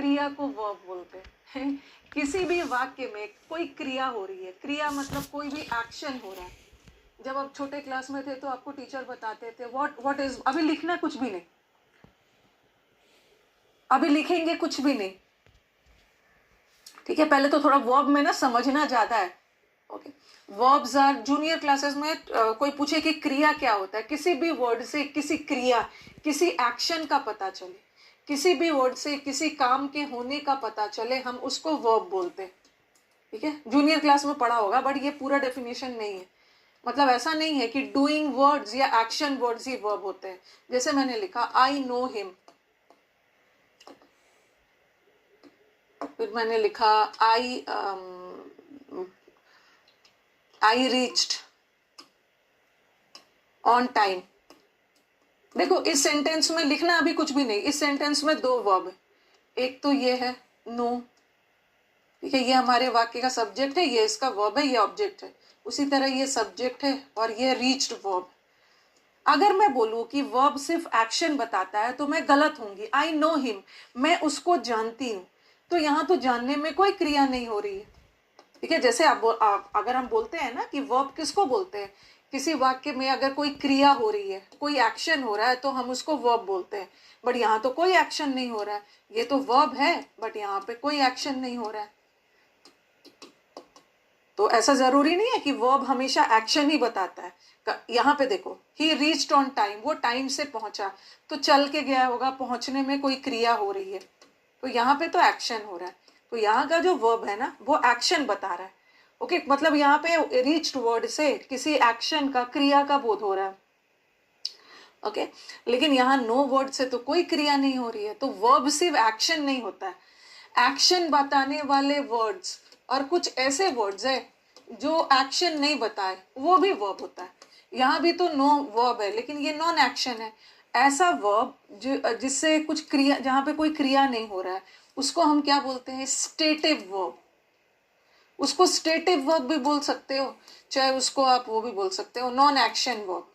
क्रिया को वर्ब बोलते हैं। किसी भी वाक्य में कोई क्रिया हो रही है, क्रिया मतलब कोई भी एक्शन हो रहा है। जब आप छोटे क्लास में थे तो आपको टीचर बताते थे व्हाट इज, अभी लिखना कुछ भी नहीं, अभी लिखेंगे कुछ भी नहीं, ठीक है। पहले तो थोड़ा वर्ब में ना समझना ज्यादा है, okay. Verbs are, junior classes में कोई पूछे कि क्रिया क्या होता है, किसी भी वर्ड से किसी क्रिया, किसी एक्शन का पता चले, किसी भी वर्ड से किसी काम के होने का पता चले, हम उसको वर्ब बोलते हैं, ठीक है। जूनियर क्लास में पढ़ा होगा, बट ये पूरा डेफिनेशन नहीं है। मतलब ऐसा नहीं है कि डूइंग वर्ड्स या एक्शन वर्ड्स ही वर्ब होते हैं। जैसे मैंने लिखा आई नो हिम, फिर मैंने लिखा आई रीच्ड ऑन टाइम। देखो इस सेंटेंस में लिखना अभी कुछ भी नहीं, इस सेंटेंस में दो वर्ब है, एक तो ये है नो, ठीक है, ये हमारे वाक्य का सब्जेक्ट है, ये इसका वर्ब है, ये ऑब्जेक्ट है। उसी तरह ये सब्जेक्ट है और ये रीच्ड वर्ब। अगर मैं बोलूं कि वर्ब सिर्फ एक्शन बताता है तो मैं गलत होंगी। आई नो हिम, मैं उसको जानती हूँ, तो यहाँ तो जानने में कोई क्रिया नहीं हो रही है, ठीक है। जैसे अगर हम बोलते हैं ना कि वर्ब किसको बोलते हैं, किसी वाक्य में अगर कोई क्रिया हो रही है, कोई एक्शन हो रहा है, तो हम उसको वर्ब बोलते हैं। बट यहाँ तो कोई एक्शन नहीं हो रहा है, ये तो वर्ब है बट यहाँ पे कोई एक्शन नहीं हो रहा है। तो ऐसा जरूरी नहीं है कि वर्ब हमेशा एक्शन ही बताता है। यहाँ पे देखो, ही रीच्ड ऑन टाइम, वो टाइम से पहुंचा, तो चल के गया होगा, पहुंचने में कोई क्रिया हो रही है, तो यहाँ पे तो एक्शन हो रहा है। तो यहाँ का जो वर्ब है ना वो एक्शन बता रहा है, ओके। मतलब यहाँ पे रीच्ड वर्ड से किसी एक्शन का, क्रिया का बोध हो रहा है, ओके। लेकिन यहाँ नो वर्ड से तो कोई क्रिया नहीं हो रही है, तो वर्ब सिर्फ एक्शन नहीं होता है। एक्शन बताने वाले वर्ड्स और कुछ ऐसे वर्ड्स है जो एक्शन नहीं बताए, वो भी वर्ब होता है। यहाँ भी तो नो वर्ब है लेकिन ये नॉन एक्शन है। ऐसा वर्ब जिससे कुछ क्रिया, जहाँ पे कोई क्रिया नहीं हो रहा है, उसको हम क्या बोलते हैं, स्टेटिव वर्ब। उसको स्टेटिव वर्ब भी बोल सकते हो, चाहे उसको आप वो भी बोल सकते हो नॉन एक्शन वर्ब।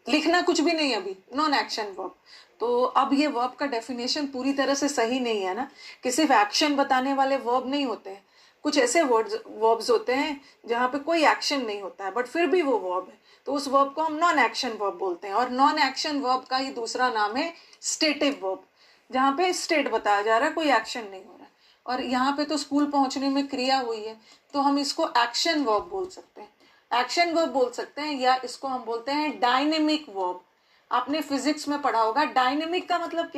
लिखना कुछ भी नहीं अभी, नॉन एक्शन वर्ब। तो अब ये वर्ब का डेफिनेशन पूरी तरह से सही नहीं है ना, कि सिर्फ एक्शन बताने वाले वर्ब नहीं होते हैं, कुछ ऐसे वर्ब्स होते हैं जहाँ पे कोई एक्शन नहीं होता है बट फिर भी वो वर्ब है, तो उस वर्ब को हम नॉन एक्शन वर्ब बोलते हैं। और नॉन एक्शन वर्ब का ही दूसरा नाम है स्टेटिव वर्ब, जहाँ पे स्टेट बताया जा रहा है, कोई एक्शन नहीं हो रहा है। और यहाँ पे तो स्कूल पहुंचने में क्रिया हुई है, तो हम इसको एक्शन वर्ब बोल सकते हैं, एक्शन वर्ब बोल सकते हैं, या इसको हम बोलते हैं डायनेमिक वर्ब। आपने फिजिक्स में पढ़ा होगा, डायनेमिक का मतलब क्या